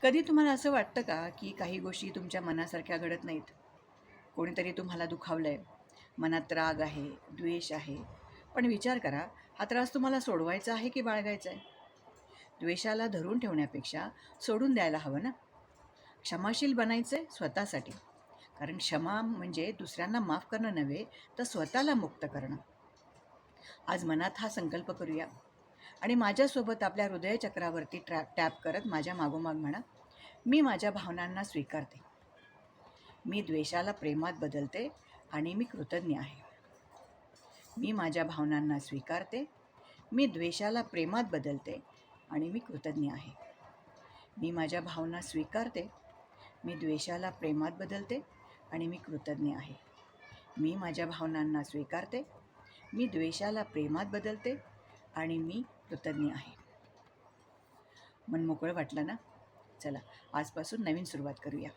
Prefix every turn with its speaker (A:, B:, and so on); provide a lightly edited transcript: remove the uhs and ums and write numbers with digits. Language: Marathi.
A: कधी तुम्हाला असं वाटतं का, की काही गोष्टी तुमच्या मनासारख्या घडत नाहीत? कोणीतरी तुम्हाला दुखावलं आहे, मनात राग आहे, द्वेष आहे. पण विचार करा, हा त्रास तुम्हाला सोडवायचा आहे की बाळगायचा आहे? द्वेषाला धरून ठेवण्यापेक्षा सोडून द्यायला हवं ना. क्षमाशील बनायचं आहे स्वतःसाठी. कारण क्षमा म्हणजे दुसऱ्यांना माफ करणं नव्हे, तर स्वतःला मुक्त करणं. आज मनात हा संकल्प करूया आणि माझ्यासोबत आपल्या हृदयचक्रावरती टॅप करत माझ्या मागोमाग म्हणा, मी माझ्या भावनांना स्वीकारते. मी द्वेषाला प्रेमात बदलते आणि मी कृतज्ञ आहे. मी माझ्या भावनांना स्वीकारते. मी द्वेषाला प्रेमात बदलते आणि मी कृतज्ञ आहे. मी माझ्या भावना स्वीकारते. मी द्वेषाला प्रेमात बदलते आणि मी कृतज्ञ आहे. मी माझ्या भावनांना स्वीकारते. मी द्वेषाला प्रेमात बदलते आणि मी कृतज्ञ आहे. मन मोकळं वाटलं ना? चला, आजपासून नवीन सुरुवात करूया.